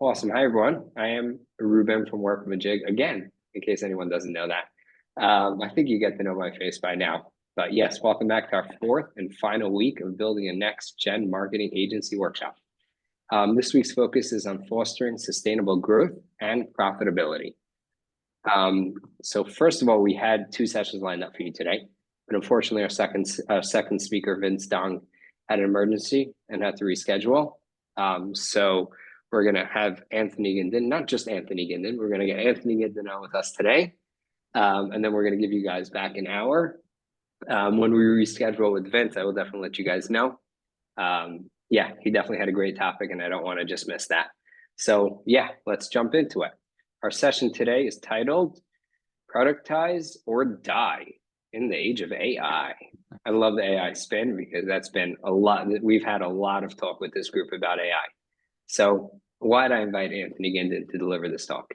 Awesome. Hi, everyone. I am Ruben from Workamajig again, in case anyone doesn't know that. I think you get to know my face by now. But yes, welcome back to our fourth and final week of building a next-gen marketing agency workshop. This week's focus is on fostering sustainable growth and profitability. So first of all, we had two sessions lined up for you today, but unfortunately, our second speaker, Vince Dong, had an emergency and had to reschedule. So we're going to have Anthony Gindin, not just Anthony Gindin, we're going to get Anthony Gindin on with us today. And then we're going to give you guys back an hour. When we reschedule with Vince, I will definitely let you guys know. Yeah, he definitely had a great topic and I don't want to just miss that. So yeah, let's jump into it. Our session today is titled Productize or Die in the Age of AI. I love the AI spin because that's been a lot. We've had a lot of talk with this group about AI. So why'd I invite Anthony Gindin to deliver this talk?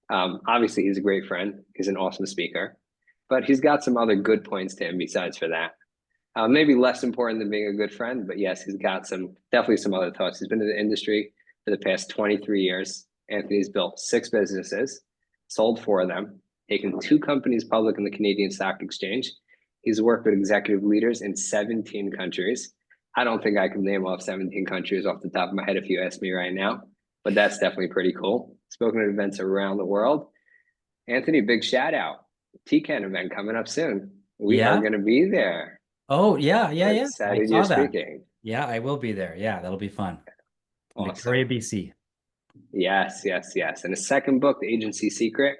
Obviously, he's a great friend. He's an awesome speaker, but he's got some other good points to him besides for that. Maybe less important than being a good friend, but yes, he's got definitely some other thoughts. He's been in the industry for the past 23 years. Anthony's built 6 businesses, sold 4 of them, taken 2 companies public in the Canadian Stock Exchange. He's worked with executive leaders in 17 countries. I don't think I can name off 17 countries off the top of my head if you ask me right now, but that's definitely pretty cool. Spoken at events around the world. Anthony, big shout out. TCAN event coming up soon. We are Yeah. going to be there. Oh, yeah, yeah, We're yeah. I excited you're saw that. speaking. Yeah, I will be there. Yeah, that'll be fun. In Victoria, Awesome. BC. Yes, yes, yes. And his second book, The Agency Secret,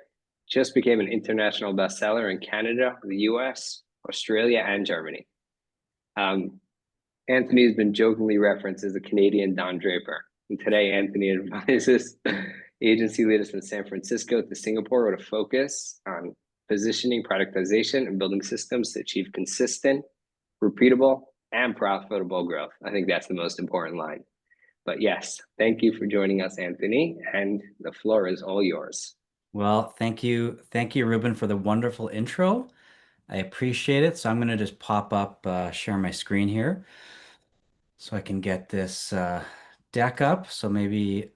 just became an international bestseller in Canada, the US, Australia, and Germany. Anthony has been jokingly referenced as the Canadian Don Draper. And today, Anthony advises agency leaders from San Francisco to Singapore with a focus on positioning, productization, and building systems to achieve consistent, repeatable, and profitable growth. I think that's the most important line. But yes, thank you for joining us, Anthony, and the floor is all yours. Well, thank you. Thank you, Ruben, for the wonderful intro. I appreciate it. So I'm going to just pop up, share my screen here so I can get this deck up. So maybe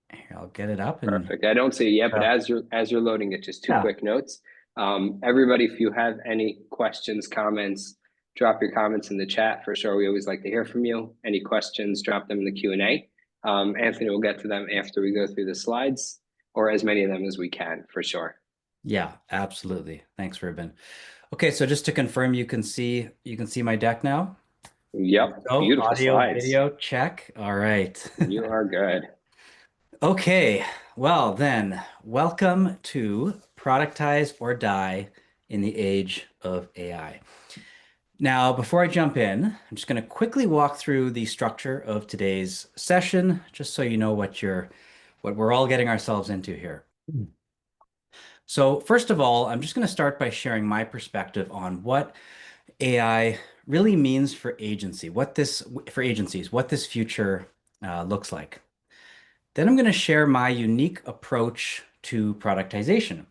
here, I'll get it up and Perfect. I don't see it yet, but uh, as you're loading it, just two yeah. quick notes. Everybody, if you have any questions, comments, drop your comments in the chat. For sure, we always like to hear from you. Any questions, drop them in the Q&A. Anthony will get to them after we go through the slides, or as many of them as we can, for sure. Yeah, absolutely. Thanks, Ruben. Okay, so just to confirm, you can see my deck now. Yep, Oh, beautiful audio, slides. video, check. All right. You are good. Okay, well then, welcome to Productize or Die in the Age of AI. Now, before I jump in, I'm just going to quickly walk through the structure of today's session, just so you know what we're all getting ourselves into here. So, first of all, I'm just going to start by sharing my perspective on what AI really means for agencies, what this future looks like. Then I'm going to share my unique approach to productization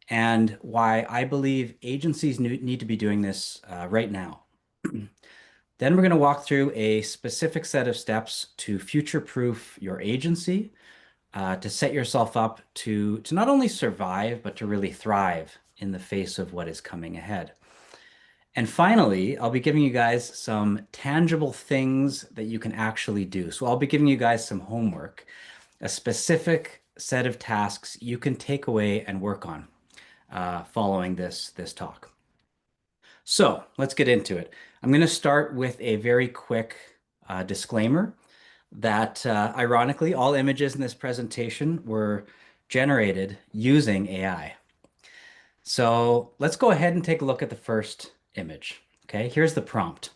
and why I believe agencies need to be doing this right now. Then we're going to walk through a specific set of steps to future-proof your agency, to set yourself up to not only survive, but to really thrive in the face of what is coming ahead. And finally, I'll be giving you guys some tangible things that you can actually do. So I'll be giving you guys some homework, a specific set of tasks you can take away and work on following this talk. So let's get into it. I'm going to start with a very quick disclaimer that ironically, all images in this presentation were generated using AI. So let's go ahead and take a look at the first image. Okay, here's the prompt.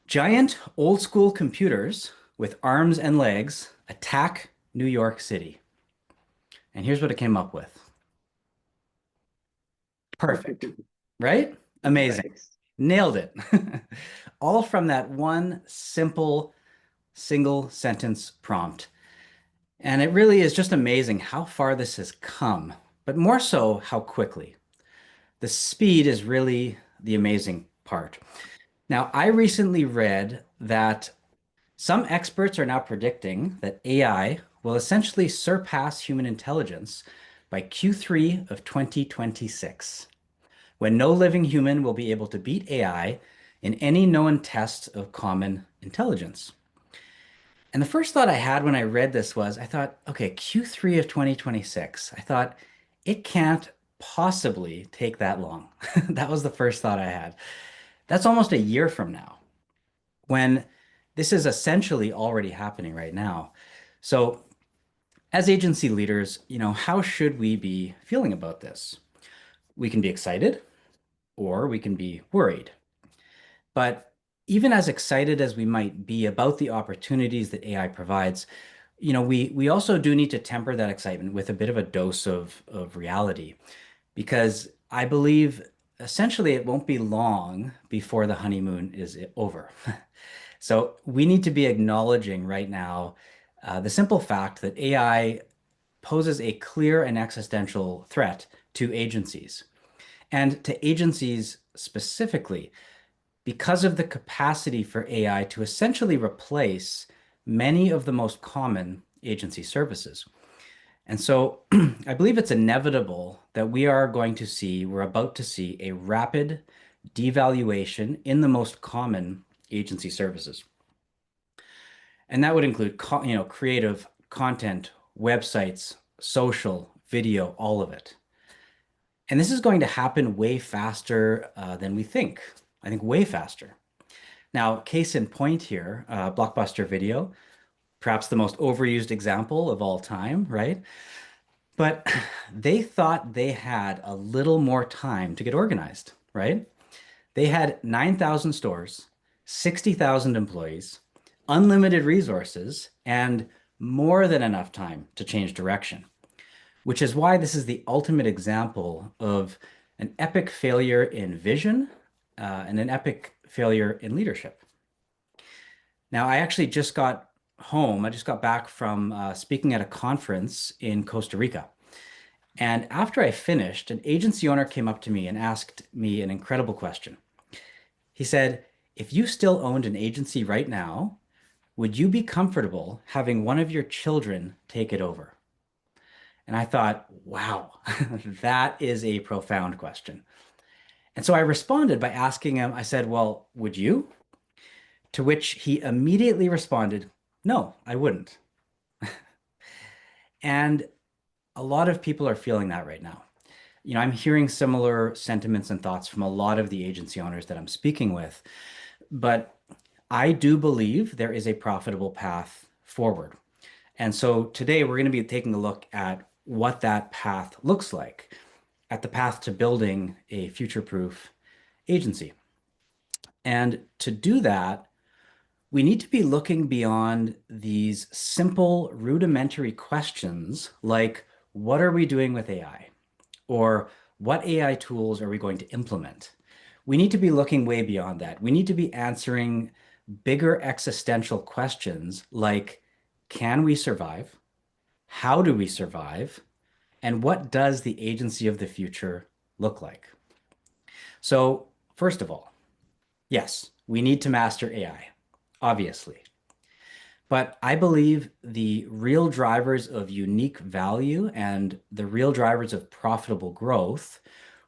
Giant old school computers with arms and legs attack New York City. And here's what it came up with. Perfect, right? Amazing. Nice. Nailed it. All from that one simple single sentence prompt. And it really is just amazing how far this has come, but more so how quickly. The speed is really the amazing part. Now, I recently read that Some experts are now predicting that AI will essentially surpass human intelligence by Q3 of 2026, when no living human will be able to beat AI in any known test of common intelligence. And the first thought I had when I read this was, I thought, okay, Q3 of 2026. I thought, it can't possibly take that long. That was the first thought I had. That's almost a year from now, when this is essentially already happening right now. So, as agency leaders, how should we be feeling about this? We can be excited or we can be worried. But even as excited as we might be about the opportunities that AI provides, we also do need to temper that excitement with a bit of a dose of reality, because I believe essentially it won't be long before the honeymoon is over. So we need to be acknowledging right now the simple fact that AI poses a clear and existential threat to agencies, and to agencies specifically, because of the capacity for AI to essentially replace many of the most common agency services. And so I believe it's inevitable that we're about to see a rapid devaluation in the most common agency services. And that would include, creative content, websites, social, video, all of it. And this is going to happen way faster than we think. I think way faster. Now, case in point here, Blockbuster Video, perhaps the most overused example of all time, right? But they thought they had a little more time to get organized, right? They had 9,000 stores, 60,000 employees, unlimited resources, and more than enough time to change direction, which is why this is the ultimate example of an epic failure in vision and an epic failure in leadership. Now, I actually just got home. I just got back from speaking at a conference in Costa Rica. And after I finished, an agency owner came up to me and asked me an incredible question. He said, if you still owned an agency right now, would you be comfortable having one of your children take it over? And I thought, wow, that is a profound question. And so I responded by asking him, I said, well, would you? To which he immediately responded, no, I wouldn't. And a lot of people are feeling that right now. I'm hearing similar sentiments and thoughts from a lot of the agency owners that I'm speaking with, but I do believe there is a profitable path forward. And so today we're going to be taking a look at what that path looks like, at the path to building a future-proof agency. And to do that, we need to be looking beyond these simple, rudimentary questions like, what are we doing with AI? Or what AI tools are we going to implement? We need to be looking way beyond that. We need to be answering bigger existential questions like, can we survive? How do we survive? And what does the agency of the future look like? So, first of all, yes, we need to master AI, obviously. But I believe the real drivers of unique value and the real drivers of profitable growth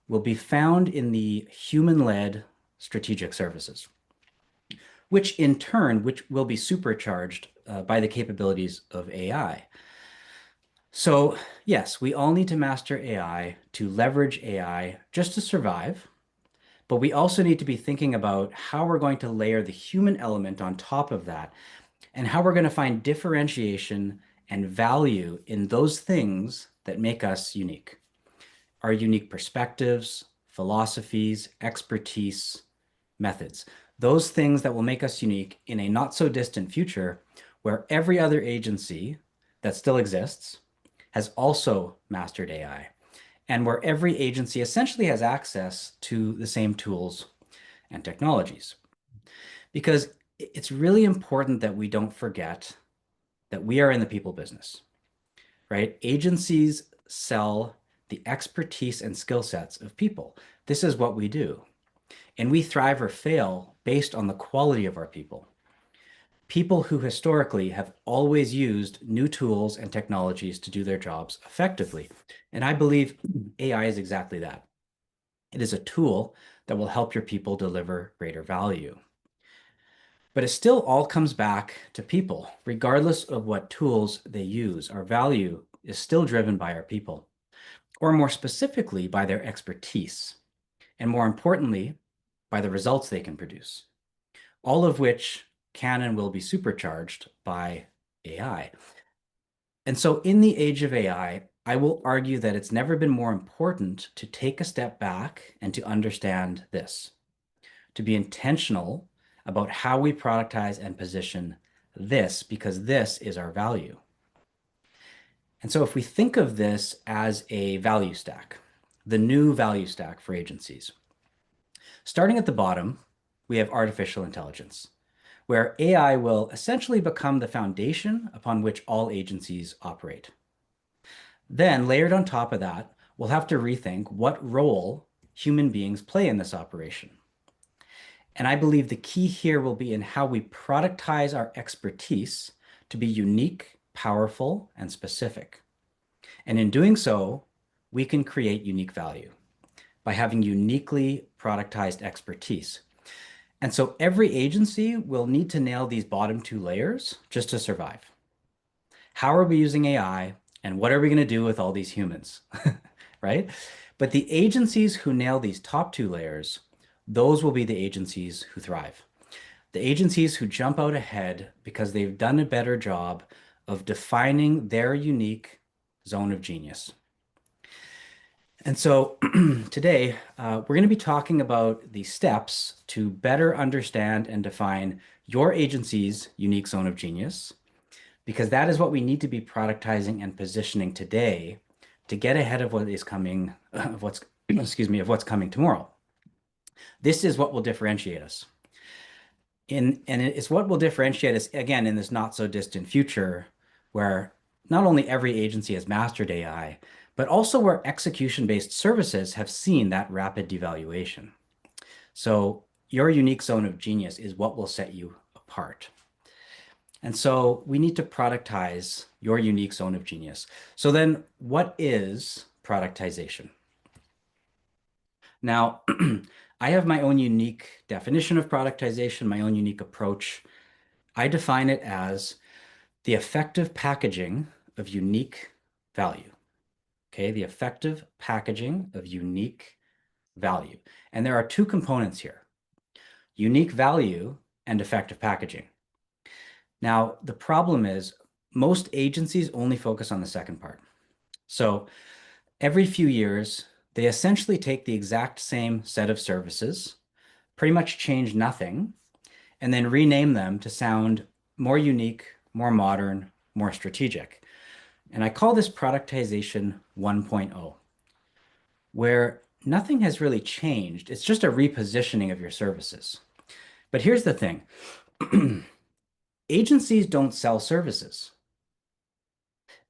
will be found in the human-led strategic services, which in turn, which will be supercharged by the capabilities of AI. So yes, we all need to master AI to leverage AI just to survive, but we also need to be thinking about how we're going to layer the human element on top of that, and how we're going to find differentiation and value in those things that make us unique. Our unique perspectives, philosophies, expertise, methods. Those things that will make us unique in a not so distant future where every other agency that still exists has also mastered AI, and where every agency essentially has access to the same tools and technologies. Because it's really important that we don't forget that we are in the people business, right? Agencies sell the expertise and skill sets of people. This is what we do. And we thrive or fail based on the quality of our people. people who historically have always used new tools and technologies to do their jobs effectively. And I believe AI is exactly that. It is a tool that will help your people deliver greater value. But it still all comes back to people, regardless of what tools they use. Our value is still driven by our people, or more specifically, by their expertise, and more importantly, by the results they can produce, all of which can and will be supercharged by AI. And so, in the age of AI, I will argue that it's never been more important to take a step back and to understand this, to be intentional about how we productize and position this, because this is our value. And so, if we think of this as a value stack, the new value stack for agencies, starting at the bottom, we have artificial intelligence, where AI will essentially become the foundation upon which all agencies operate. Then, layered on top of that, we'll have to rethink what role human beings play in this operation. And I believe the key here will be in how we productize our expertise to be unique, powerful, and specific. And in doing so, we can create unique value by having uniquely productized expertise. And so every agency will need to nail these bottom two layers just to survive. How are we using AI and what are we going to do with all these humans? Right? But the agencies who nail these top two layers, those will be the agencies who thrive. The agencies who jump out ahead because they've done a better job of defining their unique zone of genius. And so today, we're going to be talking about the steps to better understand and define your agency's unique zone of genius, because that is what we need to be productizing and positioning today to get ahead of what is coming, of what's, excuse me, of what's coming tomorrow. This is what will differentiate us. And it's what will differentiate us, again, in this not so distant future, where not only every agency has mastered AI, but also where execution-based services have seen that rapid devaluation. So your unique zone of genius is what will set you apart. And so we need to productize your unique zone of genius. So then what is productization? Now, I have my own unique definition of productization, my own unique approach. I define it as the effective packaging of unique value. Okay, the effective packaging of unique value. And there are two components here, unique value and effective packaging. Now, the problem is most agencies only focus on the second part. So every few years, they essentially take the exact same set of services, pretty much change nothing, and then rename them to sound more unique, more modern, more strategic. And I call this productization 1.0, where nothing has really changed. It's just a repositioning of your services. But here's the thing. Agencies don't sell services.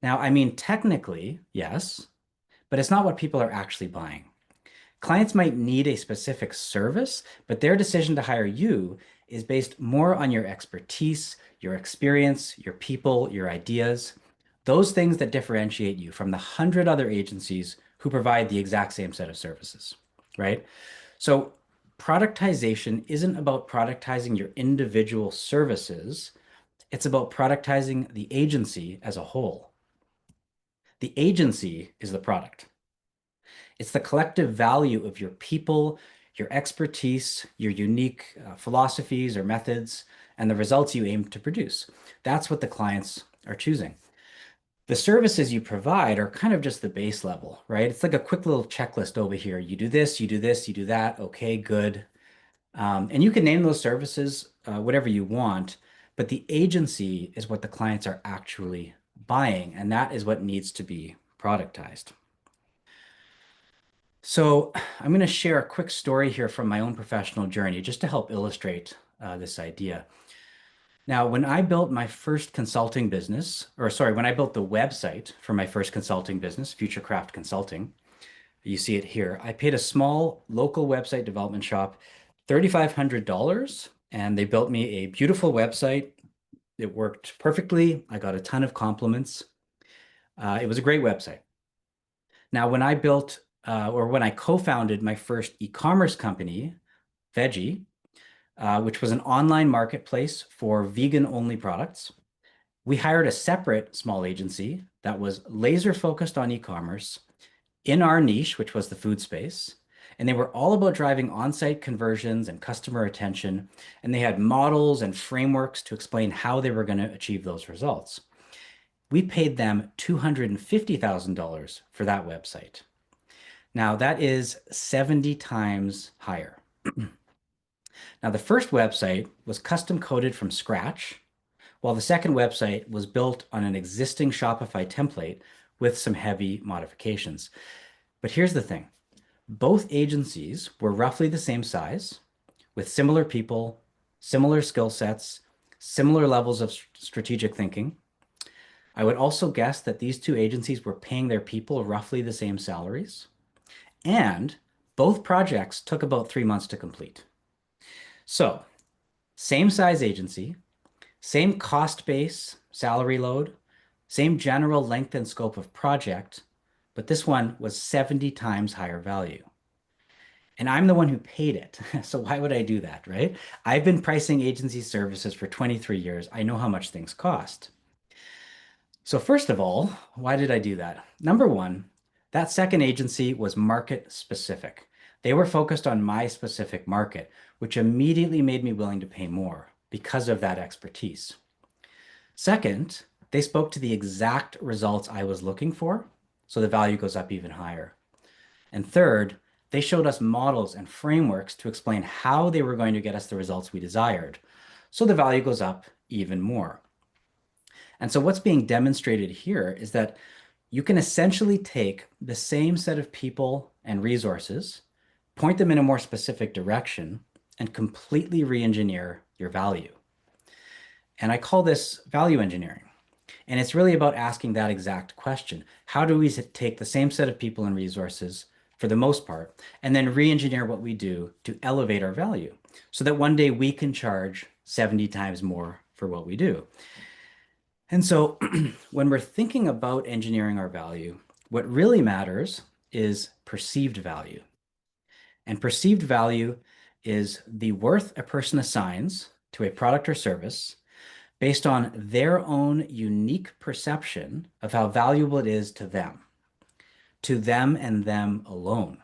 Now, I mean, technically, yes, but it's not what people are actually buying. Clients might need a specific service, but their decision to hire you is based more on your expertise, your experience, your people, your ideas, those things that differentiate you from the 100 other agencies who provide the exact same set of services, right? So productization isn't about productizing your individual services. It's about productizing the agency as a whole. The agency is the product. It's the collective value of your people, your expertise, your unique philosophies or methods, and the results you aim to produce. That's what the clients are choosing. The services you provide are kind of just the base level, right? It's like a quick little checklist over here. You do this, you do this, you do that. Okay, good. And you can name those services whatever you want, but the agency is what the clients are actually buying, and that is what needs to be productized. So I'm going to share a quick story here from my own professional journey just to help illustrate this idea. Now, when I built my first consulting business, or sorry, when I built the website for my first consulting business, Futurecraft Consulting, you see it here, I paid a small local website development shop $3,500, and they built me a beautiful website It worked perfectly. I got a ton of compliments. It was a great website. Now, when I built or when I co-founded my first e-commerce company, Veggie, which was an online marketplace for vegan-only products, we hired a separate small agency that was laser focused on e-commerce in our niche, which was the food space. And they were all about driving on-site conversions and customer attention. And they had models and frameworks to explain how they were going to achieve those results. We paid them $250,000 for that website. Now, that is 70 times higher. Now, the first website was custom coded from scratch, while the second website was built on an existing Shopify template with some heavy modifications. But here's the thing. Both agencies were roughly the same size, with similar people, similar skill sets, similar levels of strategic thinking. I would also guess that these two agencies were paying their people roughly the same salaries, and both projects took about 3 months to complete. So, same size agency, same cost base, salary load, same general length and scope of project, but this one was 70 times higher value. And I'm the one who paid it. So why would I do that, right? I've been pricing agency services for 23 years. I know how much things cost. So first of all, why did I do that? Number one, that second agency was market specific. They were focused on my specific market, which immediately made me willing to pay more because of that expertise. Second, they spoke to the exact results I was looking for, so the value goes up even higher. And third, they showed us models and frameworks to explain how they were going to get us the results we desired, so the value goes up even more. And so what's being demonstrated here is that you can essentially take the same set of people and resources, point them in a more specific direction, and completely re-engineer your value. And I call this value engineering. And it's really about asking that exact question. How do we take the same set of people and resources, for the most part, and then re-engineer what we do to elevate our value so that one day we can charge 70 times more for what we do? And so when we're thinking about engineering our value, what really matters is perceived value. And perceived value is the worth a person assigns to a product or service based on their own unique perception of how valuable it is to them and them alone.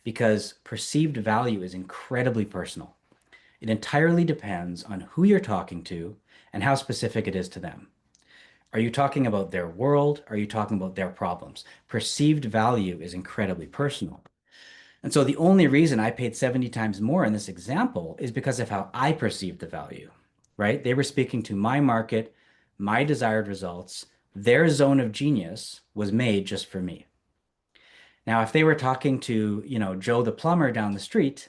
Because perceived value is incredibly personal. It entirely depends on who you're talking to and how specific it is to them. Are you talking about their world? Are you talking about their problems? Perceived value is incredibly personal. And so the only reason I paid 70 times more in this example is because of how I perceived the value, right? They were speaking to my market, my desired results. Their zone of genius was made just for me. Now, if they were talking to, Joe the plumber down the street,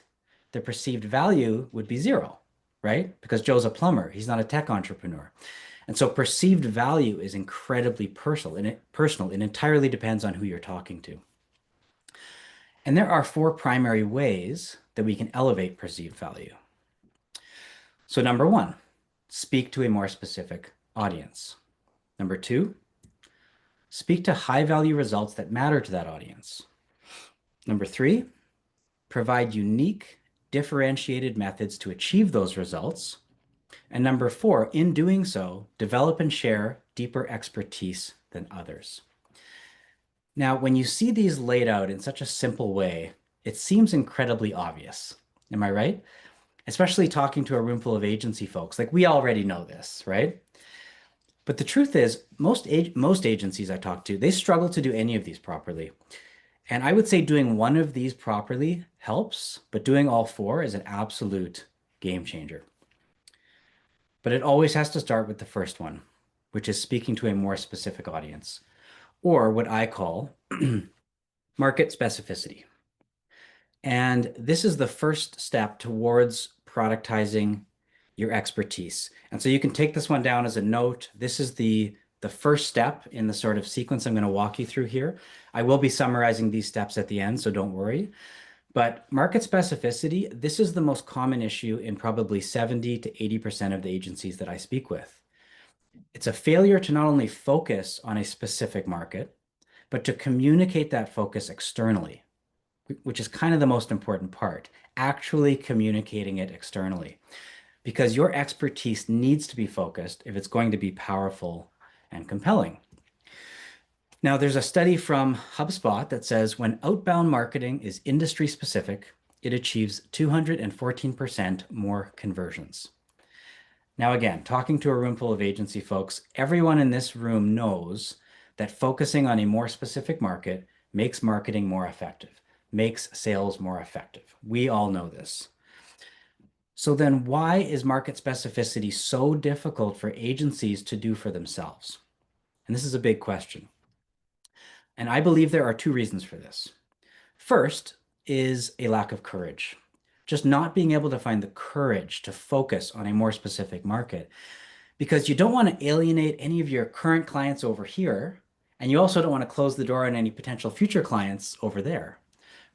the perceived value would be zero, right? Because Joe's a plumber, he's not a tech entrepreneur. And so perceived value is incredibly personal, and it entirely depends on who you're talking to. And there are 4 primary ways that we can elevate perceived value. So number 1, speak to a more specific audience. Number 2, speak to high-value results that matter to that audience. Number 3, provide unique, differentiated methods to achieve those results. And number 4, in doing so, develop and share deeper expertise than others. Now, when you see these laid out in such a simple way, it seems incredibly obvious. Am I right? Especially talking to a room full of agency folks. Like, we already know this, right? But the truth is, most agencies I talk to, they struggle to do any of these properly. And I would say doing one of these properly helps, but doing all 4 is an absolute game changer. But it always has to start with the first one, which is speaking to a more specific audience, or what I call market specificity. And this is the first step towards productizing your expertise. And so you can take this one down as a note. This is the first step in the sort of sequence I'm going to walk you through here. I will be summarizing these steps at the end, so don't worry. But market specificity, this is the most common issue in probably 70 to 80% of the agencies that I speak with. It's a failure to not only focus on a specific market, but to communicate that focus externally, which is kind of the most important part, actually communicating it externally, because your expertise needs to be focused if it's going to be powerful and compelling. Now, there's a study from HubSpot that says when outbound marketing is industry specific, it achieves 214% more conversions. Now, again, talking to a room full of agency folks, everyone in this room knows that focusing on a more specific market makes marketing more effective, makes sales more effective. We all know this. So then why is market specificity so difficult for agencies to do for themselves? And this is a big question. And I believe there are two reasons for this. First is a lack of courage, just not being able to find the courage to focus on a more specific market, because you don't want to alienate any of your current clients over here, and you also don't want to close the door on any potential future clients over there,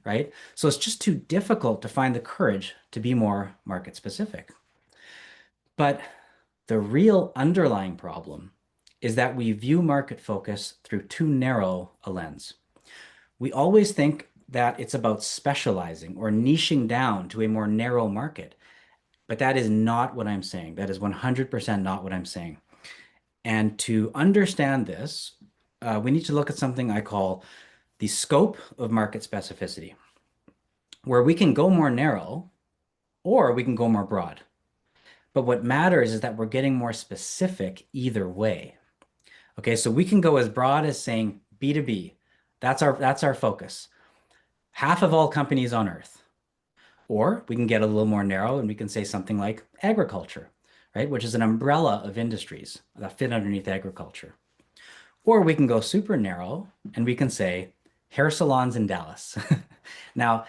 right? So it's just too difficult to find the courage to be more market specific. But the real underlying problem is that we view market focus through too narrow a lens. We always think that it's about specializing or niching down to a more narrow market, but that is not what I'm saying. That is 100% not what I'm saying. And to understand this, we need to look at something I call the scope of market specificity, where we can go more narrow or we can go more broad. But what matters is that we're getting more specific either way. Okay, so we can go as broad as saying B2B. That's our focus. Half of all companies on earth. Or we can get a little more narrow and we can say something like agriculture, right? Which is an umbrella of industries that fit underneath agriculture. Or we can go super narrow and we can say hair salons in Dallas. Now,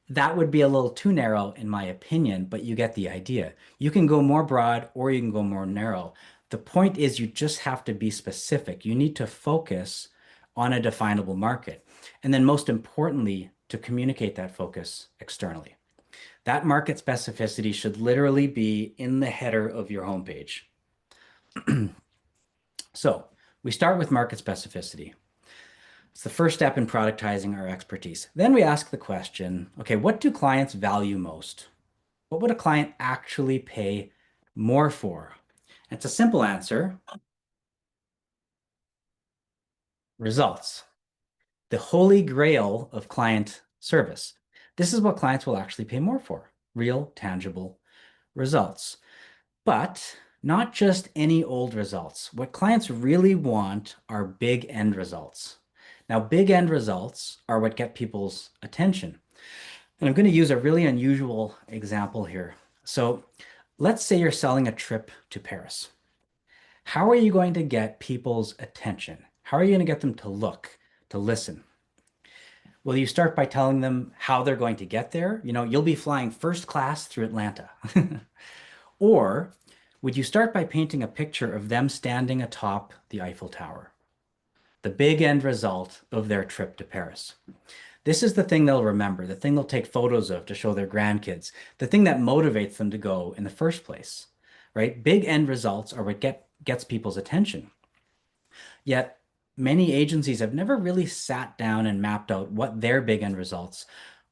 that would be a little too narrow in my opinion, but you get the idea. You can go more broad or you can go more narrow. The point is you just have to be specific. You need to focus on a definable market. And then most importantly, to communicate that focus externally. That market specificity should literally be in the header of your homepage. So we start with market specificity. It's the first step in productizing our expertise. Then we ask the question, okay, what do clients value most? What would a client actually pay more for? And it's a simple answer. Results. The holy grail of client service. This is what clients will actually pay more for, real, tangible results. But not just any old results. What clients really want are big end results. Now, big end results are what get people's attention. And I'm going to use a really unusual example here. So let's say you're selling a trip to Paris. How are you going to get people's attention? How are you going to get them to look, to listen? Well, you start by telling them how they're going to get there. You know, you'll be flying first class through Atlanta. Or would you start by painting a picture of them standing atop the Eiffel Tower? The big end result of their trip to Paris. This is the thing they'll remember, the thing they'll take photos of to show their grandkids, the thing that motivates them to go in the first place, right? Big end results are what gets people's attention. Yet many agencies have never really sat down and mapped out what their big end results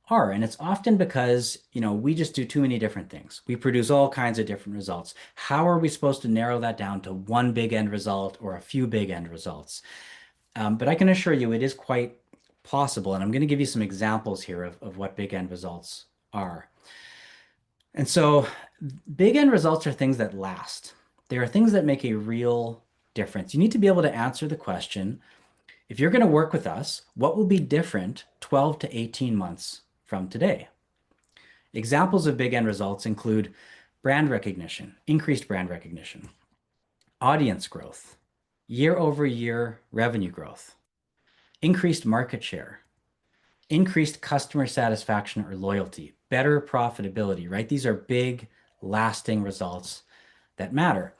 are. And it's often because, you know, we just do too many different things. We produce all kinds of different results. How are we supposed to narrow that down to one big end result or a few big end results? But I can assure you it is quite possible. And I'm going to give you some examples here of what big end results are. And so big end results are things that last. They are things that make a real difference. You need to be able to answer the question, if you're going to work with us, what will be different 12 to 18 months from today? Examples of big end results include brand recognition, increased brand recognition, audience growth, year-over-year revenue growth, increased market share, increased customer satisfaction or loyalty, better profitability, right? These are big, lasting results that matter.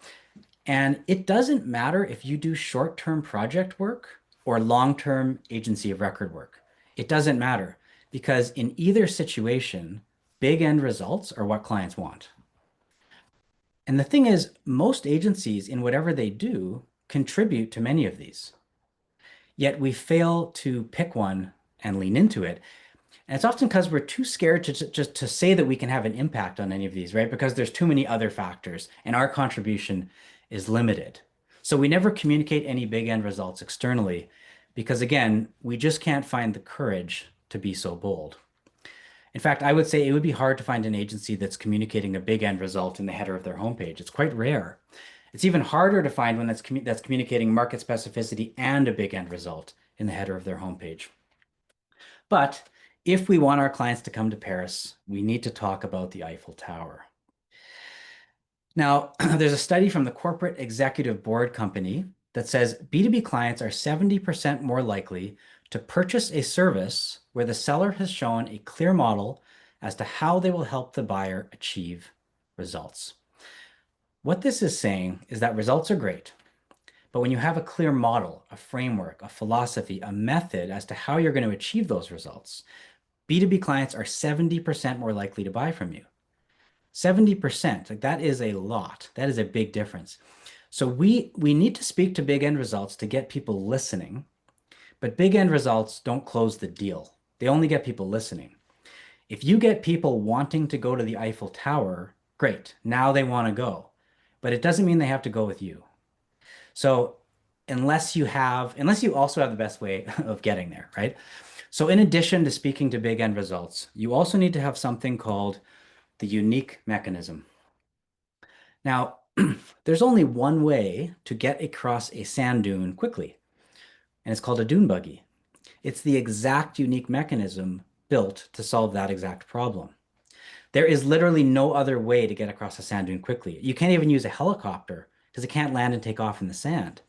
And it doesn't matter if you do short-term project work or long-term agency of record work. It doesn't matter because in either situation, big end results are what clients want. And the thing is, most agencies in whatever they do contribute to many of these. Yet we fail to pick one and lean into it. And it's often because we're too scared to just to say that we can have an impact on any of these, right? Because there's too many other factors and our contribution is limited. So we never communicate any big end results externally because again, we just can't find the courage to be so bold. In fact, I would say it would be hard to find an agency that's communicating a big end result in the header of their homepage. It's quite rare. It's even harder to find one that's communicating market specificity and a big end result in the header of their homepage. But if we want our clients to come to Paris, we need to talk about the Eiffel Tower. Now, there's a study from the Corporate Executive Board Company that says B2B clients are 70% more likely to purchase a service where the seller has shown a clear model as to how they will help the buyer achieve results. What this is saying is that results are great, but when you have a clear model, a framework, a philosophy, a method as to how you're going to achieve those results, B2B clients are 70% more likely to buy from you. 70%, like that is a lot. That is a big difference. So we need to speak to big end results to get people listening, but big end results don't close the deal. They only get people listening. If you get people wanting to go to the Eiffel Tower, great. Now they want to go. But it doesn't mean they have to go with you. So unless you also have the best way of getting there, right? So in addition to speaking to big end results, you also need to have something called the unique mechanism. Now, there's only one way to get across a sand dune quickly, and it's called a dune buggy. It's the exact unique mechanism built to solve that exact problem. There is literally no other way to get across a sand dune quickly. You can't even use a helicopter because it can't land and take off in the sand.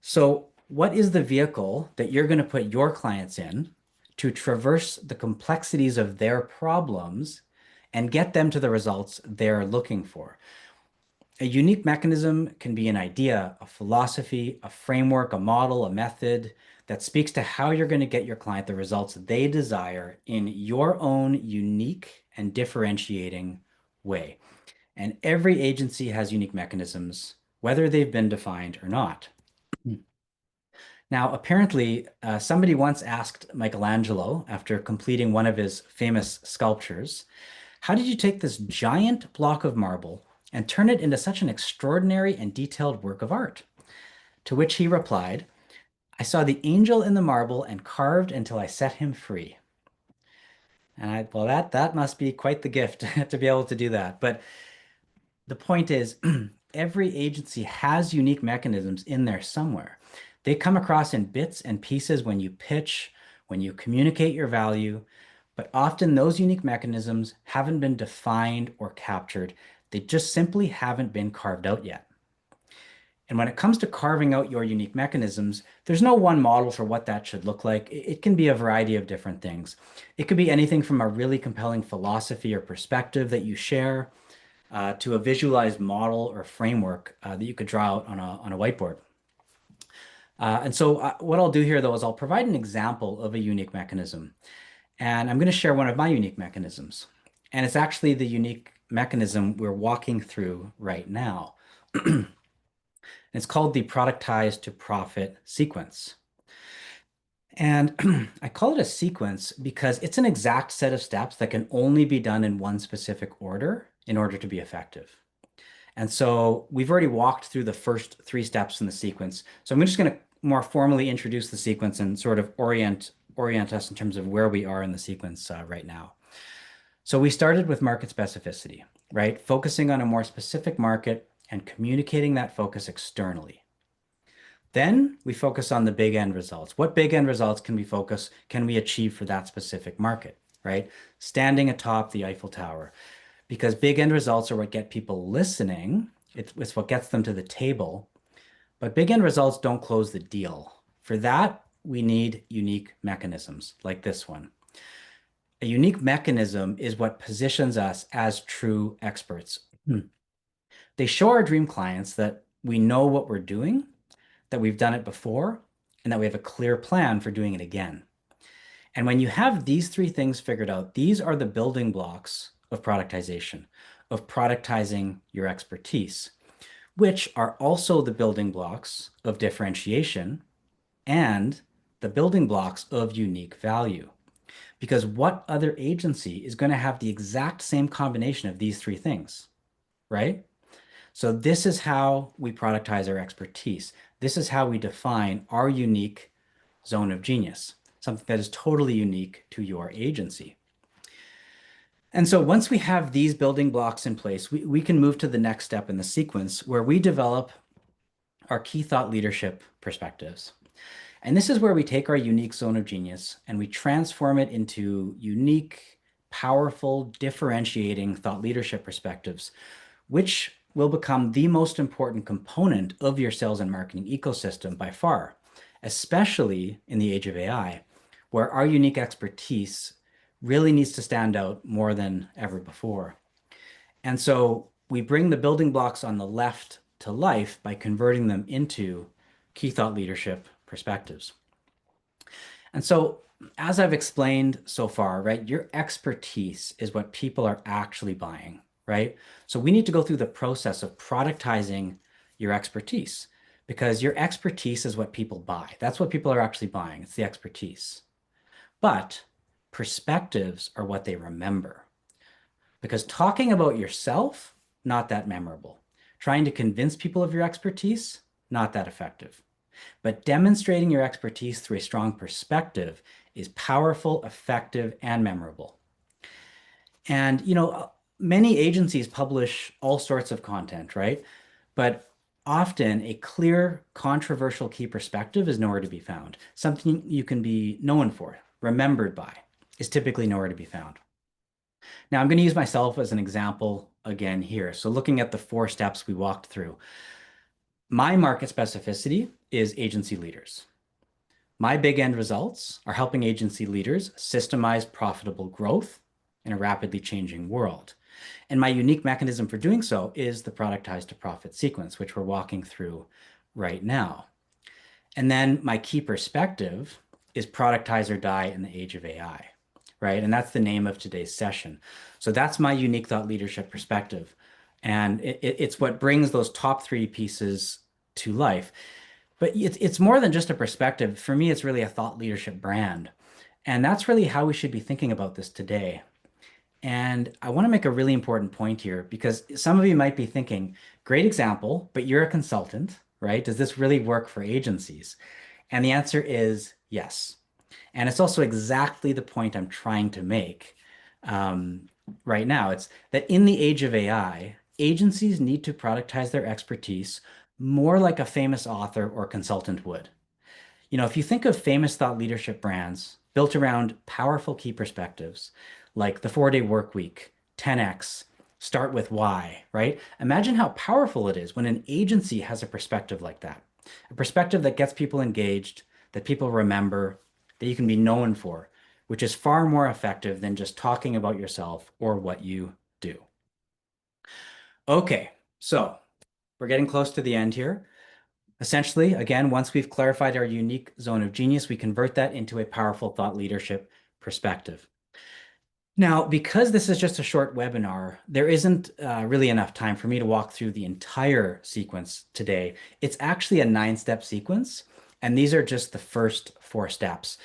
So what is the vehicle that you're going to put your clients in to traverse the complexities of their problems and get them to the results they're looking for? A unique mechanism can be an idea, a philosophy, a framework, a model, a method that speaks to how you're going to get your client the results they desire in your own unique and differentiating way. And every agency has unique mechanisms, whether they've been defined or not. Now, apparently, somebody once asked Michelangelo, after completing one of his famous sculptures, how did you take this giant block of marble and turn it into such an extraordinary and detailed work of art? To which he replied, I saw the angel in the marble and carved until I set him free. And well, that must be quite the gift to be able to do that. But the point is, every agency has unique mechanisms in there somewhere. They come across in bits and pieces when you pitch, when you communicate your value, but often those unique mechanisms haven't been defined or captured. They just simply haven't been carved out yet. And when it comes to carving out your unique mechanisms, there's no one model for what that should look like. It can be a variety of different things. It could be anything from a really compelling philosophy or perspective that you share to a visualized model or framework that you could draw out on a whiteboard. And so what I'll do here, though, is I'll provide an example of a unique mechanism. And I'm going to share one of my unique mechanisms. And it's actually the unique mechanism we're walking through right now. It's called the productize to profit sequence. And I call it a sequence because it's an exact set of steps that can only be done in one specific order in order to be effective. And so we've already walked through the first three steps in the sequence. So I'm just going to more formally introduce the sequence and sort of orient us in terms of where we are in the sequence right now. So we started with market specificity, right? Focusing on a more specific market and communicating that focus externally. Then we focus on the big end results. What big end results can we achieve for that specific market, right? Standing atop the Eiffel Tower, because big end results are what get people listening. It's what gets them to the table, but big end results don't close the deal. For that, we need unique mechanisms like this one. A unique mechanism is what positions us as true experts. They show our dream clients that we know what we're doing, that we've done it before, and that we have a clear plan for doing it again. And when you have these three things figured out, these are the building blocks of productization. of productizing your expertise, which are also the building blocks of differentiation and the building blocks of unique value. Because what other agency is going to have the exact same combination of these three things, right? So this is how we productize our expertise. This is how we define our unique zone of genius, something that is totally unique to your agency. And so once we have these building blocks in place, we can move to the next step in the sequence where we develop our key thought leadership perspectives. And this is where we take our unique zone of genius and we transform it into unique, powerful, differentiating thought leadership perspectives, which will become the most important component of your sales and marketing ecosystem by far, especially in the age of AI, where our unique expertise really needs to stand out more than ever before. And so we bring the building blocks on the left to life by converting them into key thought leadership perspectives. And so, as I've explained so far, right, your expertise is what people are actually buying, right? So we need to go through the process of productizing your expertise because your expertise is what people buy. That's what people are actually buying. It's the expertise. But perspectives are what they remember. Because talking about yourself, not that memorable. Trying to convince people of your expertise, not that effective. But demonstrating your expertise through a strong perspective is powerful, effective, and memorable. And, many agencies publish all sorts of content, right? But often a clear, controversial key perspective is nowhere to be found. Something you can be known for, remembered by, is typically nowhere to be found. Now, I'm going to use myself as an example again here. So looking at the 4 steps we walked through, my market specificity is agency leaders. My big end results are helping agency leaders systemize profitable growth in a rapidly changing world. And my unique mechanism for doing so is the productized to profit sequence, which we're walking through right now. And then my key perspective is productize or die in the age of AI, right? And that's the name of today's session. So that's my unique thought leadership perspective. And it's what brings those top 3 pieces to life. But it's more than just a perspective. For me, it's really a thought leadership brand. And that's really how we should be thinking about this today. And I want to make a really important point here because some of you might be thinking, great example, but you're a consultant, right? Does this really work for agencies? And the answer is yes. And it's also exactly the point I'm trying to make right now. It's that in the age of AI, agencies need to productize their expertise more like a famous author or consultant would. If you think of famous thought leadership brands built around powerful key perspectives like the 4-day work week, 10x, start with why, right? Imagine how powerful it is when an agency has a perspective like that, a perspective that gets people engaged, that people remember, that you can be known for, which is far more effective than just talking about yourself or what you do. Okay, so we're getting close to the end here. Essentially, again, once we've clarified our unique zone of genius, we convert that into a powerful thought leadership perspective. Now, because this is just a short webinar, there isn't really enough time for me to walk through the entire sequence today. It's actually a 9-step sequence, and these are just the first 4 steps.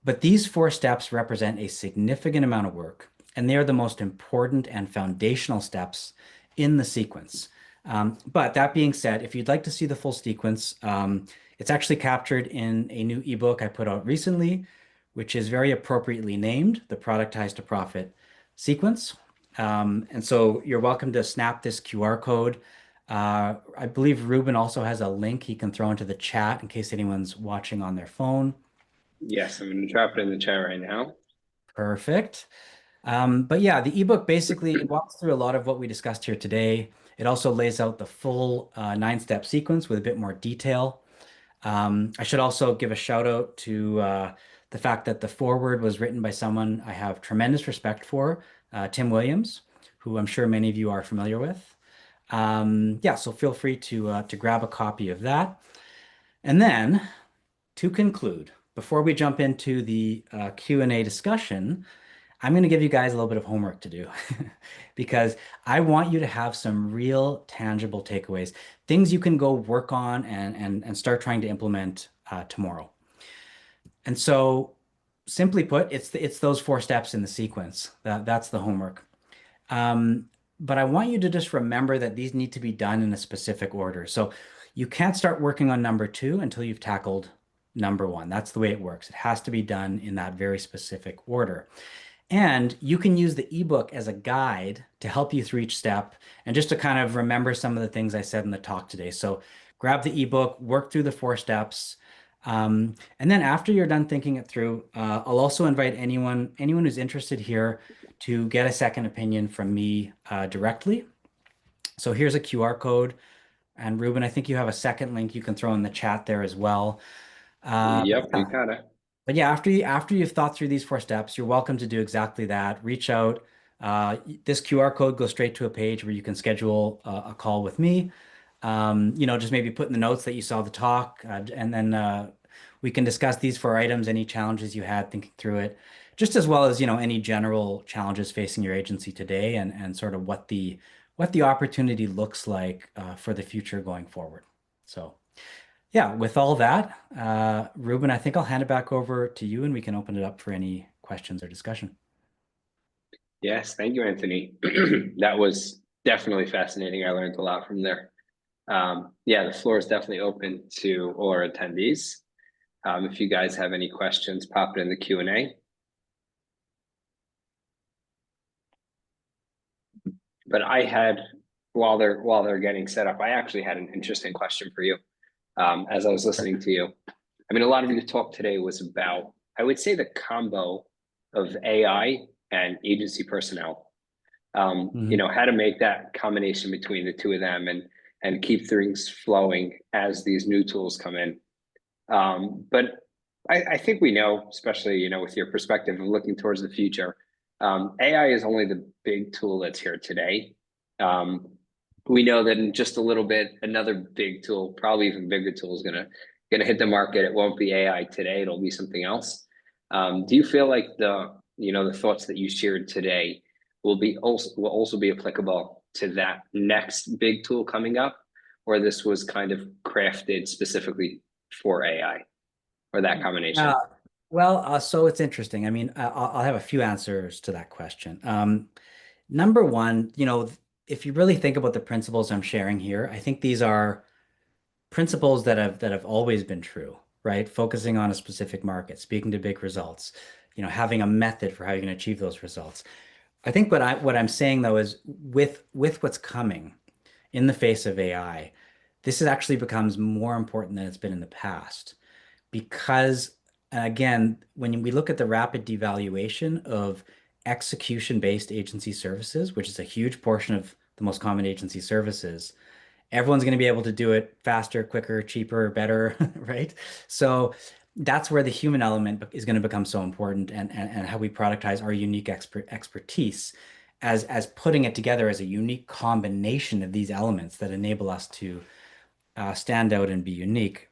But these 4 steps represent a significant amount of work, and they are the most important and foundational steps in the sequence. But that being said, if you'd like to see the full sequence, it's actually captured in a new ebook I put out recently, which is very appropriately named the Productize to Profit sequence. And so you're welcome to snap this QR code. I believe Ruben also has a link he can throw into the chat in case anyone's watching on their phone. Yes, I'm going to drop it in the chat right now. Perfect. But yeah, the ebook basically walks through a lot of what we discussed here today. It also lays out the full 9-step sequence with a bit more detail. I should also give a shout out to the fact that the foreword was written by someone I have tremendous respect for, Tim Williams, who I'm sure many of you are familiar with. Yeah, so feel free to grab a copy of that. And then to conclude, before we jump into the Q&A discussion, I'm going to give you guys a little bit of homework to do because I want you to have some real tangible takeaways, things you can go work on and start trying to implement tomorrow. And so, simply put, it's those four steps in the sequence. That's the homework. Um, but I want you to just remember that these need to be done in a specific order. So you can't start working on number two until you've tackled number one. That's the way it works. It has to be done in that very specific order. And you can use the ebook as a guide to help you through each step and just to kind of remember some of the things I said in the talk today. So grab the ebook, work through the four steps. And then after you're done thinking it through, I'll also invite anyone who's interested here to get a second opinion from me directly. So here's a QR code. And Ruben, I think you have a second link you can throw in the chat there as well. But Yep, you yeah, got it. but yeah, after you've thought through these four steps, you're welcome to do exactly that. Reach out. This QR code goes straight to a page where you can schedule a call with me. Just maybe put in the notes that you saw the talk, and then we can discuss these four items, any challenges you had thinking through it, just as well as any general challenges facing your agency today, and sort of what the opportunity looks like for the future going forward. So. Yeah, with all that, Ruben, I think I'll hand it back over to you and we can open it up for any questions or discussion. Yes, thank you, Anthony. That was definitely fascinating. I learned a lot from there. Yeah, the floor is definitely open to all our attendees. If you guys have any questions, pop it in the Q&A. But I had, while they're getting set up, I actually had an interesting question for you. As I was listening to you, I mean, a lot of your talk today was about, I would say, the combo of AI and agency personnel. Mhm. How to make that combination between the two of them and keep things flowing as these new tools come in. But I think we know, especially with your perspective of looking towards the future, AI is only the big tool that's here today. Um, we know that in just a little bit, another big tool, probably even bigger tool, is gonna hit the market. It won't be AI today; it'll be something else. Do you feel like the thoughts that you shared today will also be applicable to that next big tool coming up, or this was kind of crafted specifically for AI? Or that Uh, combination? so it's interesting. I mean, I'll have a few answers to that question. Number one, if you really think about the principles I'm sharing here, I think these are principles that have always been true, right? Focusing on a specific market, speaking to big results, having a method for how you're going to achieve those results. I think what I'm saying though is with what's coming in the face of AI, this has actually becomes more important than it's been in the past because, again, when we look at the rapid devaluation of execution-based agency services, which is a huge portion of the most common agency services, everyone's going to be able to do it faster, quicker, cheaper, better, right? So that's where the human element is going to become so important and how we productize our unique expertise as putting it together as a unique combination of these elements that enable us to stand out and be unique.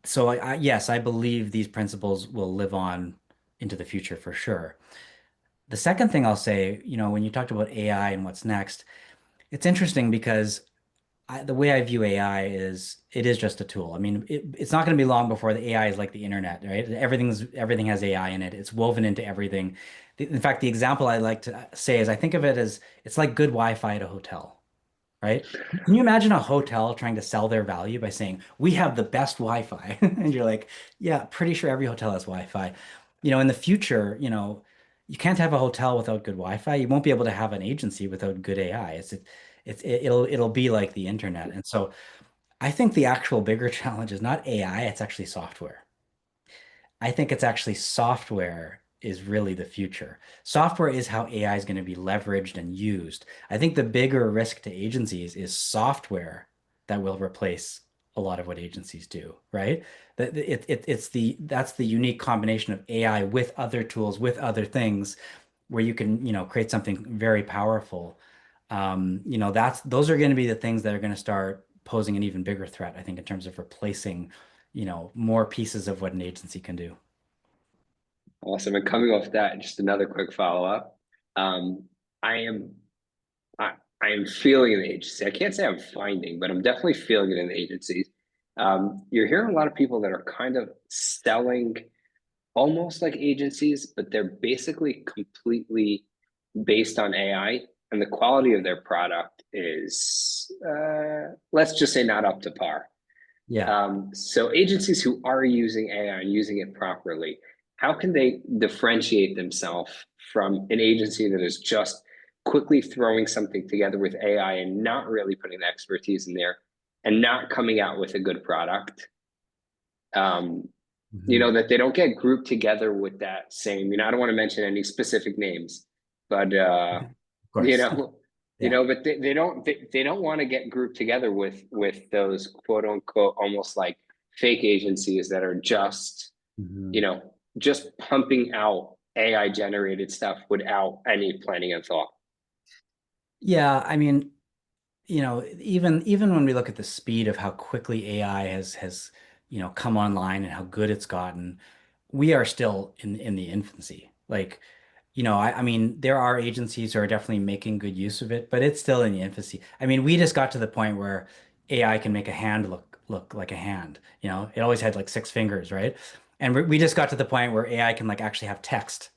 So yes, I believe these principles will live on into the future for sure. The second thing I'll say, when you talked about AI and what's next, it's interesting because the way I view AI is it is just a tool. I mean, it's not going to be long before the AI is like the internet, right? Everything has AI in it. It's woven into everything. In fact, the example I like to say is I think of it as it's like good Wi-Fi at a hotel, right? Can you imagine a hotel trying to sell their value by saying, we have the best Wi-Fi? And you're like, yeah, pretty sure every hotel has Wi-Fi. In the future, you can't have a hotel without good Wi-Fi. You won't be able to have an agency without good AI. It'll be like the internet. And so I think the actual bigger challenge is not AI, it's actually software. I think it's actually software is really the future. Software is how AI is going to be leveraged and used. I think the bigger risk to agencies is software that will replace a lot of what agencies do, right? That's the unique combination of AI with other tools, with other things, where you can, create something very powerful. Those are going to be the things that are going to start posing an even bigger threat, I think, in terms of replacing more pieces of what an agency can do. Awesome. And coming off that, just another quick follow-up. Um, I am I, I am feeling in the agency. I can't say I'm finding, but I'm definitely feeling it in the agencies. You're hearing a lot of people that are kind of selling almost like agencies, but they're basically completely based on AI, and the quality of their product is, let's just say, not up to par. Yeah. So agencies who are using AI and using it properly, how can they differentiate themselves from an agency that is just quickly throwing something together with AI and not really putting the expertise in there and not coming out with a good product? Um, Mhm. that they don't get grouped together with that same, I don't want to mention any specific names, but Of you course. know, Yeah. but they don't want to get grouped together with those quote unquote almost like fake agencies that are just, you Mhm. know, just pumping out AI generated stuff without any planning and thought. Yeah, I mean, even when we look at the speed of how quickly AI has come online and how good it's gotten, we are still in the infancy. Like, I mean, there are agencies who are definitely making good use of it, but it's still in the infancy. I mean, we just got to the point where AI can make a hand look like a hand. It always had like six fingers, right? And we just got to the point where AI can like actually have text.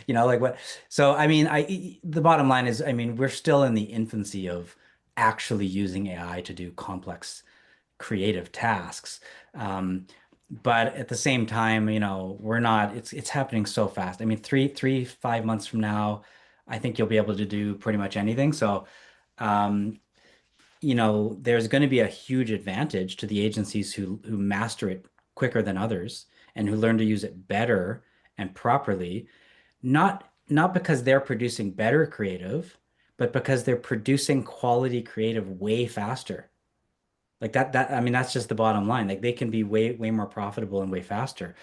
Like what? So I mean, the bottom line is, I mean, we're still in the infancy of actually using AI to do complex creative tasks. Um, but at the same time, we're not, it's happening so fast. I mean, 5 months from now, I think you'll be able to do pretty much anything. So, um, there's going to be a huge advantage to the agencies who master it quicker than others and who learn to use it better and properly, not because they're producing better creative, but because they're producing quality creative way faster. Like that, I mean, that's just the bottom line. Like they can be way more profitable and way faster.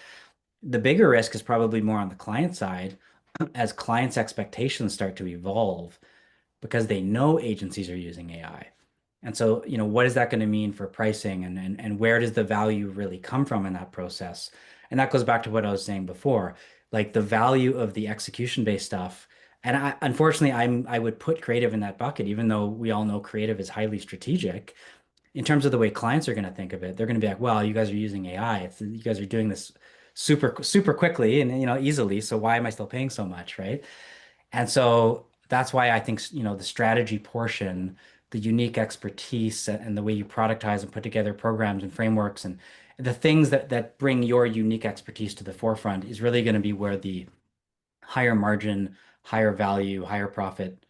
The bigger risk is probably more on the client side as clients' expectations start to evolve because they know agencies are using AI. And so, what is that going to mean for pricing and where does the value really come from in that process? And that goes back to what I was saying before, like the value of the execution-based stuff. And unfortunately, I would put creative in that bucket, even though we all know creative is highly strategic in terms of the way clients are going to think of it. They're going to be like, well, you guys are using AI. You guys are doing this super quickly and easily. So why am I still paying so much, right? And so that's why I think the strategy portion, the unique expertise, and the way you productize and put together programs and frameworks and the things that bring your unique expertise to the forefront is really going to be where the higher margin, higher value, higher profit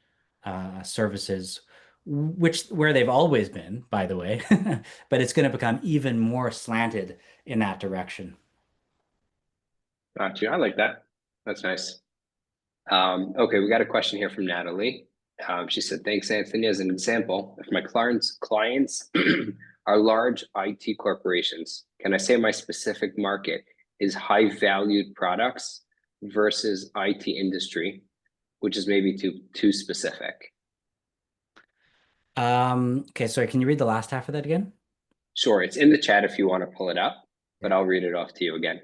services, which where they've always been, by the way, but it's going to become even more slanted in that direction. Gotcha. I like that. That's nice. Okay, we got a question here from Natalie. She said, "Thanks, Anthony. As an example, if my clients are large IT corporations, can I say my specific market is high valued products versus IT industry, which is maybe too specific?" Okay, sorry, can you read the last half of that again? Sure, it's in the chat if you want to pull it up, but Yeah. I'll read it off to you again.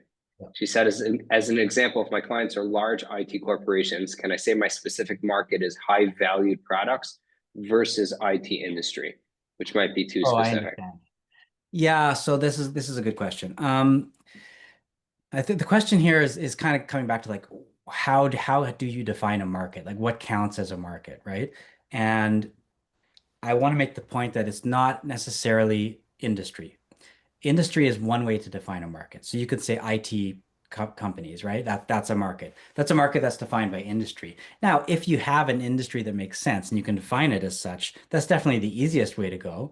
She said, as an example, if my clients are large IT corporations, can I say my specific market is high valued products versus IT industry, which might be too Oh, I specific? understand. Yeah, so this is a good question. I think the question here is kind of coming back to like how do you define a market? Like what counts as a market, right? And I want to make the point that it's not necessarily industry. Industry is one way to define a market. So you could say IT companies, right? That's a market. That's a market that's defined by industry. Now, if you have an industry that makes sense and you can define it as such, that's definitely the easiest way to go.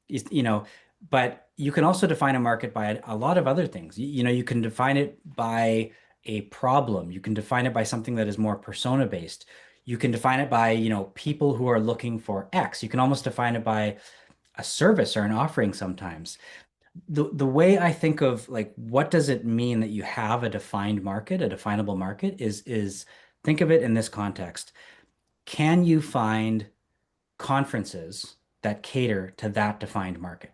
Is- You know, but you can also define a market by a lot of other things. You can define it by a problem. You can define it by something that is more persona based. You can define it by, people who are looking for X. You can almost define it by a service or an offering sometimes. The way I think of like what does it mean that you have a defined market, a definable market is think of it in this context. Can you find conferences that cater to that defined market?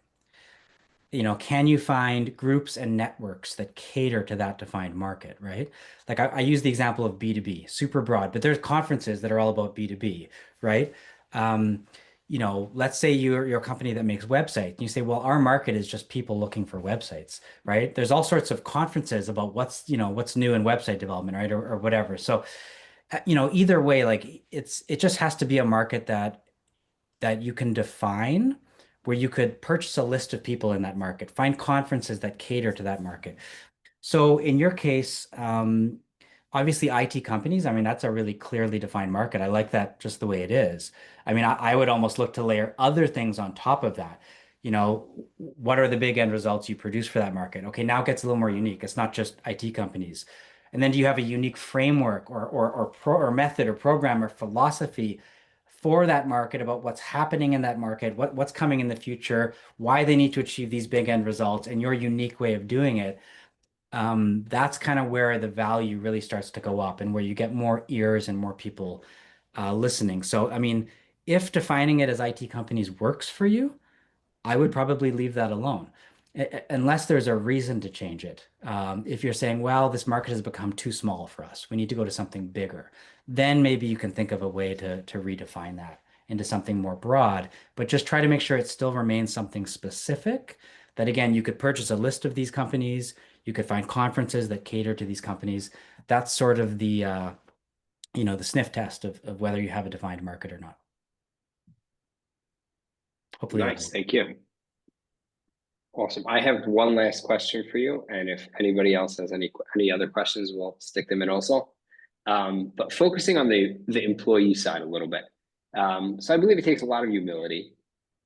can you find groups and networks that cater to that defined market, right? Like I use the example of B2B, super broad, but there's conferences that are all about B2B, right? Um, let's say you're a company that makes websites, and you say, well, our market is just people looking for websites, right? There's all sorts of conferences about what's new in website development, right? Or whatever. So, either way, like it just has to be a market that you can define where you could purchase a list of people in that market, find conferences that cater to that market. So in your case, obviously IT companies, I mean, that's a really clearly defined market. I like that just the way it is. I mean, I would almost look to layer other things on top of that. What are the big end results you produce for that market? Okay, now it gets a little more unique. It's not just IT companies. And then do you have a unique framework or method or program or philosophy for that market about what's happening in that market, what's coming in the future, why they need to achieve these big end results, and your unique way of doing it? That's kind of where the value really starts to go up and where you get more ears and more people listening. So, I mean, if defining it as IT companies works for you, I would probably leave that alone, unless there's a reason to change it. If you're saying, well, this market has become too small for us, we need to go to something bigger, then maybe you can think of a way to redefine that into something more broad, but just try to make sure it still remains something specific. That again, you could purchase a list of these companies, you could find conferences that cater to these companies. That's sort of the sniff test of whether you have a defined market or not. Hopefully that Nice, helps. thank you. Awesome. I have one last question for you, and if anybody else has any other questions, we'll stick them in also. But focusing on the employee side a little bit. So I believe it takes a lot of humility,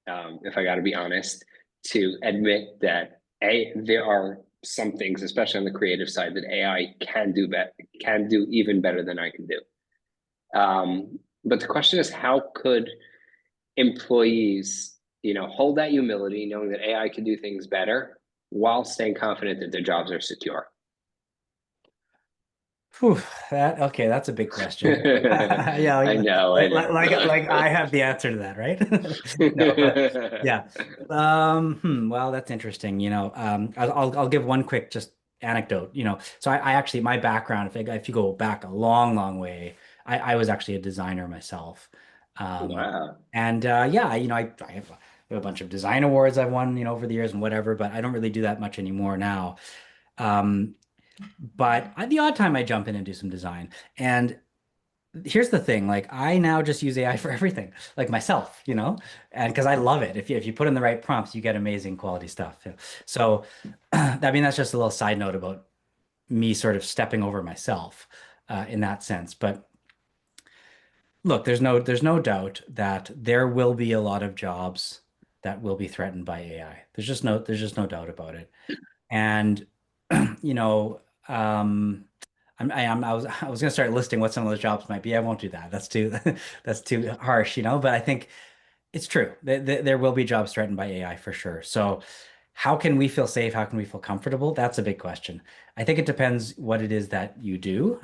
if I got to be honest, to admit that there are some things, especially on the creative side, that AI can do even better than I can do. But the question is, how could employees, hold that humility, knowing that AI can do things better while staying confident that their jobs are secure? Whew, okay, that's a big question. Yeah, I know, I like know. I have the answer to that, right? No, but yeah. Well, that's interesting. I'll give one quick just anecdote. So I actually my background, if you go back a long, long way, I was actually a designer myself. Um, Wow. and yeah, I have a bunch of design awards I've won, over the years and whatever, but I don't really do that much anymore now. Um, but the odd time I jump in and do some design. And here's the thing, like I now just use AI for everything, like myself, and because I love it. If you put in the right prompts, you get amazing quality stuff. So, I mean, that's just a little side note about me sort of stepping over myself in that sense. But look, there's no doubt that there will be a lot of jobs that will be threatened by AI. There's just no doubt about it. And you know, I was gonna start listing what some of those jobs might be. I won't do that. That's too that's too harsh, But I think it's true. There will be jobs threatened by AI for sure. So how can we feel safe? How can we feel comfortable? That's a big question. I think it depends what it is that you do,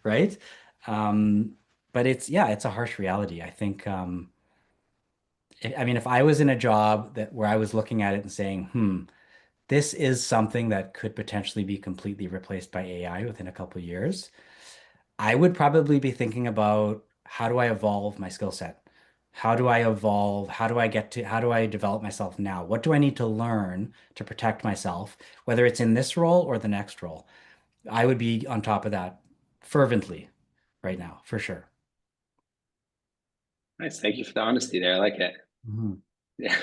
right? Um, but it's a harsh reality. I think I mean if I was in a job that where I was looking at it and saying, this is something that could potentially be completely replaced by AI within a couple of years. I would probably be thinking about how do I evolve my skill set? How do I evolve? How do I develop myself now? What do I need to learn to protect myself, whether it's in this role or the next role? I would be on top of that fervently right now, for sure. Nice. Thank you for the honesty there. I like it. Mhm.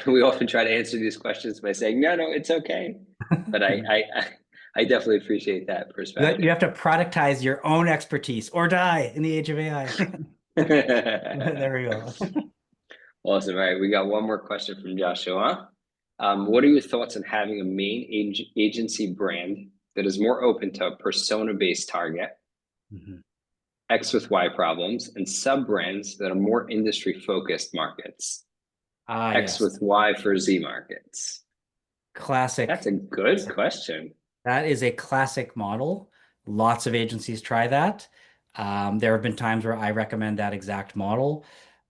We often try to answer these questions by saying, no, no, it's okay. But I definitely appreciate that You perspective. have to productize your own expertise or die in the age of AI. There we go. Awesome. All right. We got one more question from Joshua. What are your thoughts on having a main agency brand that is more open to a persona-based target, Mhm. X with Y problems, and sub-brands that are more industry-focused markets, Ah, X yes. with Y for Z markets? That's Classic. a good question. That is a classic model. Lots of agencies try that. There have been times where I recommend that exact model.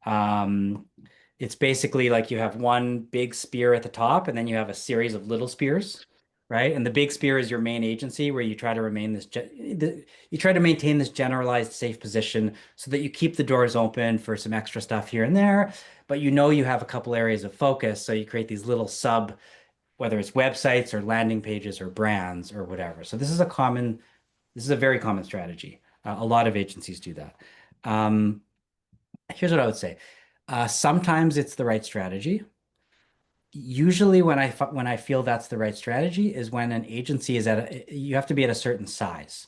Um, It's basically like you have one big spear at the top, and then you have a series of little spears, right? And the big spear is your main agency where you try to remain you try to maintain this generalized safe position so that you keep the doors open for some extra stuff here and there, but you know you have a couple areas of focus, so you create these little sub, whether it's websites or landing pages or brands or whatever. So this is a very common strategy. A lot of agencies do that. Um, Here's what I would say. Sometimes it's the right strategy. Usually when I feel that's the right strategy is when an agency is you have to be at a certain size.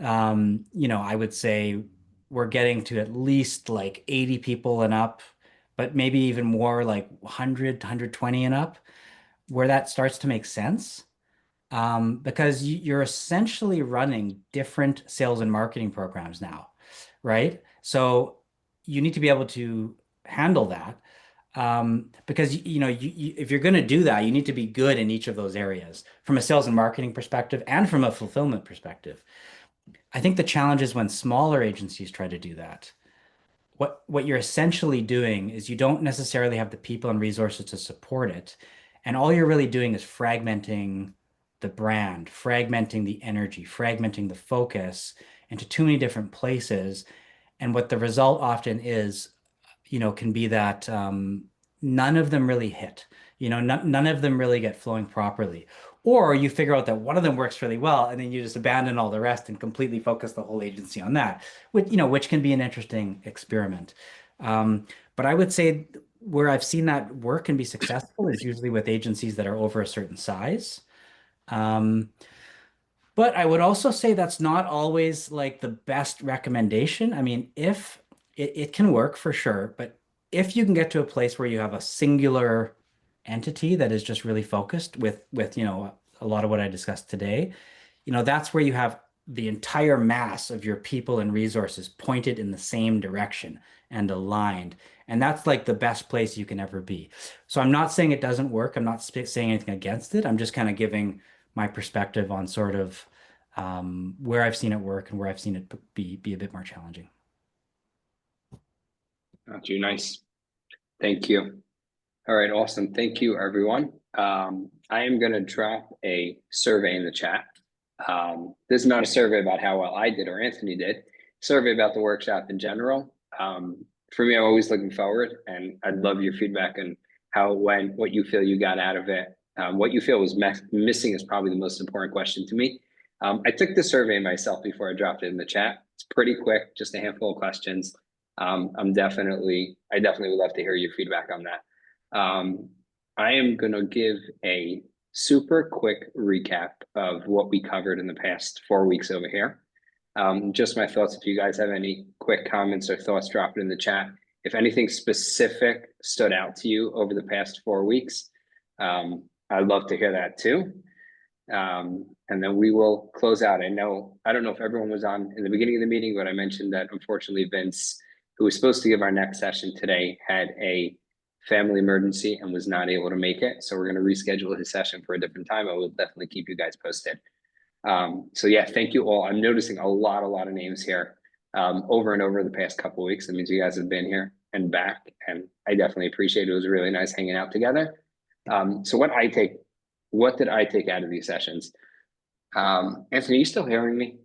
I would say we're getting to at least like 80 people and up, but maybe even more like 100, 120 and up, where that starts to make sense. Because you're essentially running different sales and marketing programs now, right? So you need to be able to handle that. Because if you're going to do that, you need to be good in each of those areas from a sales and marketing perspective and from a fulfillment perspective. I think the challenge is when smaller agencies try to do that. What you're essentially doing is you don't necessarily have the people and resources to support it. And all you're really doing is fragmenting the brand, fragmenting the energy, fragmenting the focus into too many different places. And what the result often is, can be that none of them really hit. None of them really get flowing properly. Or you figure out that one of them works really well, and then you just abandon all the rest and completely focus the whole agency on that, which can be an interesting experiment. But I would say where I've seen that work and be successful is usually with agencies that are over a certain size. Um, but I would also say that's not always like the best recommendation. I mean, if it can work for sure, but if you can get to a place where you have a singular entity that is just really focused with a lot of what I discussed today, that's where you have the entire mass of your people and resources pointed in the same direction and aligned. And that's like the best place you can ever be. So I'm not saying it doesn't work. I'm not saying anything against it. I'm just kind of giving my perspective on sort of where I've seen it work and where I've seen it be a bit more challenging. Got you. Nice. Thank you. All right, awesome. Thank you, everyone. I am going to drop a survey in the chat. This is not a survey about how well I did or Anthony did, survey about the workshop in general. For me, I'm always looking forward, and I'd love your feedback on how it went, what you feel you got out of it. What you feel was missing is probably the most important question to me. I took the survey myself before I dropped it in the chat. It's pretty quick, just a handful of questions. I definitely would love to hear your feedback on that. I am going to give a super quick recap of what we covered in the past 4 weeks over here. Just my thoughts. If you guys have any quick comments or thoughts, drop it in the chat. If anything specific stood out to you over the past 4 weeks, I'd love to hear that too. And then we will close out. I don't know if everyone was on in the beginning of the meeting, but I mentioned that unfortunately Vince, who was supposed to give our next session today, had a family emergency and was not able to make it. So we're going to reschedule his session for a different time. I will definitely keep you guys posted. So yeah, thank you all. I'm noticing a lot of names here over and over the past couple of weeks. That means you guys have been here and back, and I definitely appreciate it. It was really nice hanging out together. So what did I take out of these sessions? Anthony, you still hearing me?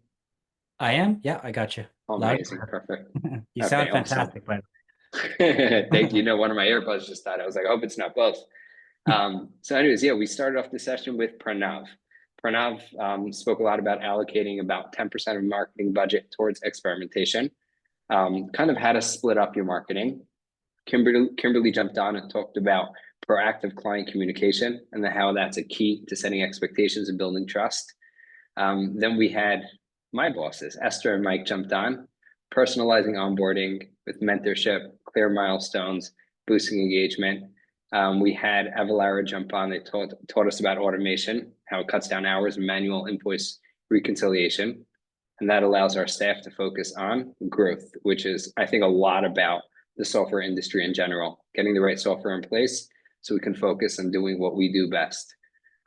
I am. Yeah, I got you. Amazing. Perfect. You Okay, sound awesome. fantastic, by Thank you. One of my AirPods just died. I was like, I hope it's not both. So anyways, yeah, we started off the session with Pranav. Pranav spoke a lot about allocating about 10% of marketing budget towards experimentation, kind of how to split up your marketing. Kimberly jumped on and talked about proactive client communication and how that's a key to setting expectations and building trust. Then we had my bosses, Esther and Mike, jumped on, personalizing onboarding with mentorship, clear milestones, boosting engagement. We had Avalara jump on. They taught us about automation, how it cuts down hours and manual invoice reconciliation. And that allows our staff to focus on growth, which is, I think, a lot about the software industry in general, getting the right software in place so we can focus on doing what we do best.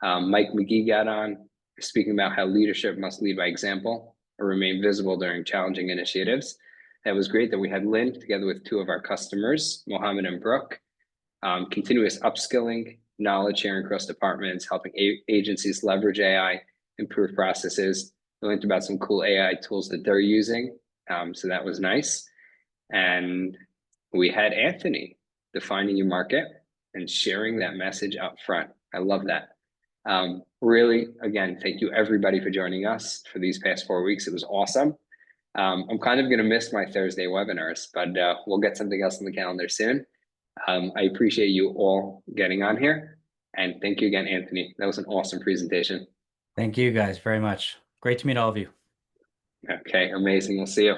Mike McGee got on, speaking about how leadership must lead by example or remain visible during challenging initiatives. That was great that we had Lynn together with two of our customers, Mohammed and Brooke, continuous upskilling, knowledge sharing across departments, helping agencies leverage AI, improve processes. We learned about some cool AI tools that they're using. So that was nice. And we had Anthony defining your market and sharing that message up front. I love that. Really, again, thank you everybody for joining us for these past 4 weeks. It was awesome. I'm kind of going to miss my Thursday webinars, but we'll get something else on the calendar soon. I appreciate you all getting on here. And thank you again, Anthony. That was an awesome presentation. Thank you guys very much. Great to meet all of you. Okay, amazing. We'll see you.